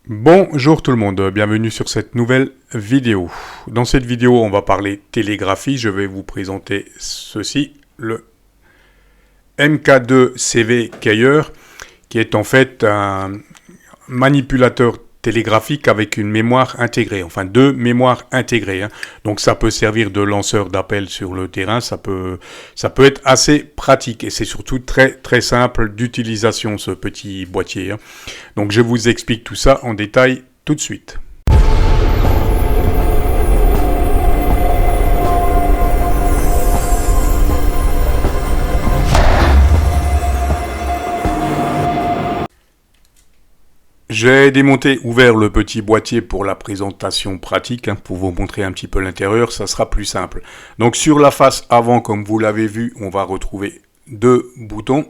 Bonjour tout le monde, bienvenue sur cette nouvelle vidéo. Dans cette vidéo, on va parler télégraphie. Je vais vous présenter ceci, le MK2CV Keyer, qui est en fait un manipulateur télégraphique avec une mémoire intégrée, enfin deux mémoires intégrées. Donc ça peut servir de lanceur d'appel sur le terrain, ça peut être assez pratique et c'est surtout très simple d'utilisation ce petit boîtier. Donc je vous explique tout ça en détail tout de suite. J'ai démonté, ouvert le petit boîtier pour la présentation pratique, pour vous montrer un petit peu l'intérieur, ça sera plus simple. Donc sur la face avant, comme vous l'avez vu, on va retrouver deux boutons.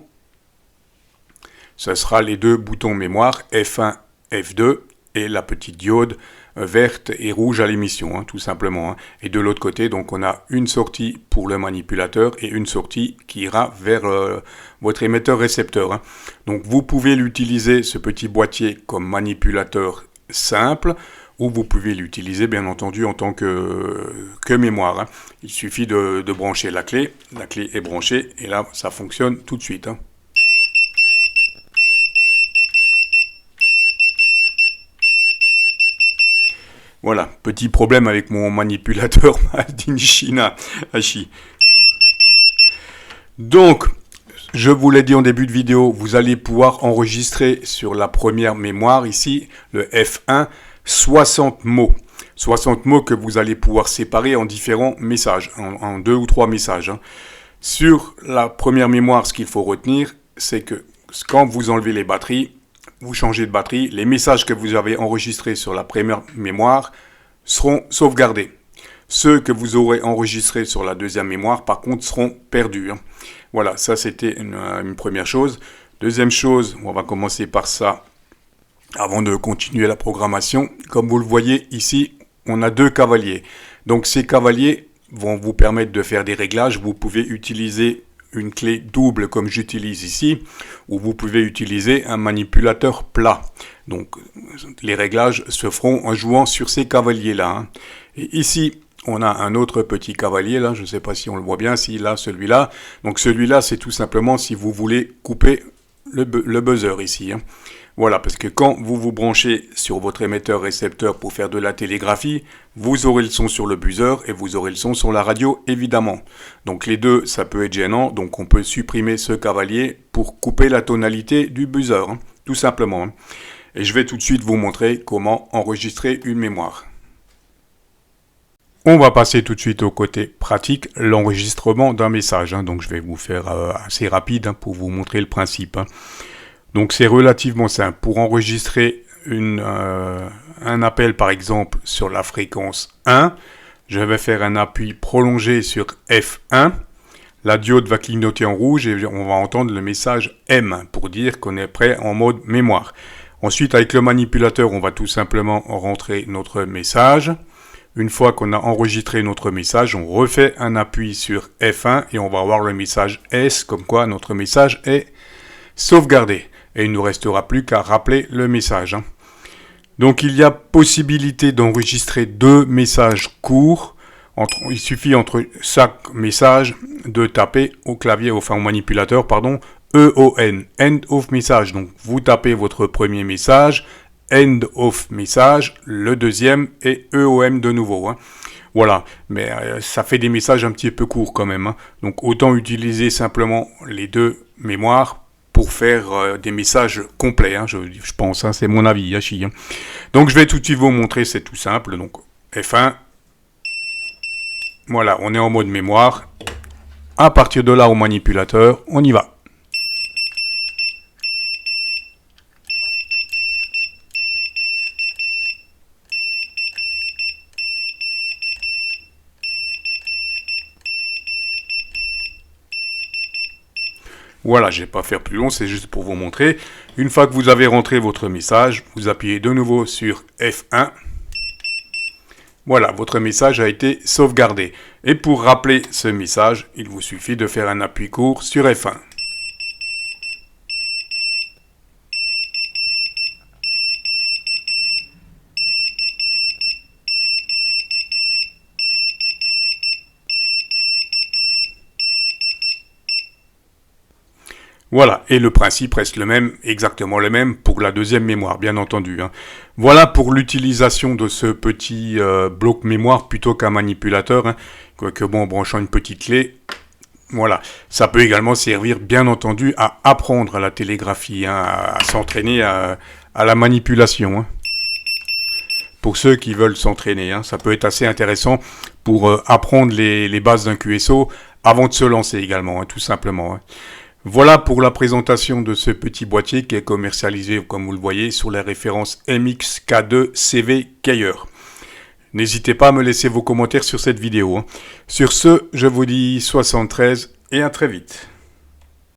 Ce sera les deux boutons mémoire, F1, F2, et la petite diode verte et rouge à l'émission, tout simplement. Et de l'autre côté, donc on a une sortie pour le manipulateur et une sortie qui ira vers votre émetteur-récepteur. Donc vous pouvez l'utiliser, ce petit boîtier, comme manipulateur simple, ou vous pouvez l'utiliser bien entendu en tant que mémoire. Il suffit de brancher la clé est branchée et là ça fonctionne tout de suite. Voilà, petit problème avec mon manipulateur Made in China Hachi. Donc, je vous l'ai dit en début de vidéo, vous allez pouvoir enregistrer sur la première mémoire ici, le F1, 60 mots. 60 mots que vous allez pouvoir séparer en différents messages, en 2 ou 3 messages. Sur la première mémoire, ce qu'il faut retenir, c'est que quand vous enlevez les batteries, vous changez de batterie, les messages que vous avez enregistrés sur la première mémoire seront sauvegardés. Ceux que vous aurez enregistrés sur la deuxième mémoire, par contre, seront perdus. Voilà, ça c'était une première chose. Deuxième chose, on va commencer par ça avant de continuer la programmation. Comme vous le voyez ici, on a deux cavaliers. Donc ces cavaliers vont vous permettre de faire des réglages. Vous pouvez utiliser une clé double comme j'utilise ici, ou vous pouvez utiliser un manipulateur plat. Donc les réglages se feront en jouant sur ces cavaliers là. Et ici on a un autre petit cavalier là, je ne sais pas si on le voit bien, si là, celui-là. Donc celui-là c'est tout simplement si vous voulez couper le buzzer ici. Voilà, parce que quand vous vous branchez sur votre émetteur-récepteur pour faire de la télégraphie, vous aurez le son sur le buzzer et vous aurez le son sur la radio, évidemment. Donc les deux, ça peut être gênant, donc on peut supprimer ce cavalier pour couper la tonalité du buzzer, tout simplement. Et je vais tout de suite vous montrer comment enregistrer une mémoire. On va passer tout de suite au côté pratique, l'enregistrement d'un message. Donc je vais vous faire assez rapide pour vous montrer le principe. Donc c'est relativement simple. Pour enregistrer un appel par exemple sur la fréquence 1, je vais faire un appui prolongé sur F1. La diode va clignoter en rouge et on va entendre le message M pour dire qu'on est prêt en mode mémoire. Ensuite avec le manipulateur, on va tout simplement rentrer notre message. Une fois qu'on a enregistré notre message, on refait un appui sur F1 et on va avoir le message S comme quoi notre message est sauvegardé. Et il ne nous restera plus qu'à rappeler le message. Donc il y a possibilité d'enregistrer deux messages courts. Il suffit entre chaque message de taper au clavier, enfin au manipulateur, pardon, EON, End of Message. Donc vous tapez votre premier message, End of Message, le deuxième et EOM de nouveau. Voilà, mais ça fait des messages un petit peu courts quand même. Donc autant utiliser simplement les deux mémoires pour faire des messages complets, je pense, c'est mon avis, Yachi. Donc je vais tout de suite vous montrer, c'est tout simple. Donc F1, voilà, on est en mode mémoire. À partir de là, au manipulateur, on y va. Voilà, je ne vais pas faire plus long, c'est juste pour vous montrer. Une fois que vous avez rentré votre message, vous appuyez de nouveau sur F1. Voilà, votre message a été sauvegardé. Et pour rappeler ce message, il vous suffit de faire un appui court sur F1. Voilà, et le principe reste le même, exactement le même pour la deuxième mémoire, bien entendu. Voilà pour l'utilisation de ce petit bloc mémoire plutôt qu'un manipulateur. Quoique bon, en branchant une petite clé, voilà. Ça peut également servir, bien entendu, à apprendre la télégraphie, à s'entraîner à la manipulation. Pour ceux qui veulent s'entraîner, ça peut être assez intéressant pour apprendre les bases d'un QSO avant de se lancer également, tout simplement. Voilà pour la présentation de ce petit boîtier qui est commercialisé, comme vous le voyez, sur les références MXK2CV Keyer. N'hésitez pas à me laisser vos commentaires sur cette vidéo. Sur ce, je vous dis 73 et à très vite.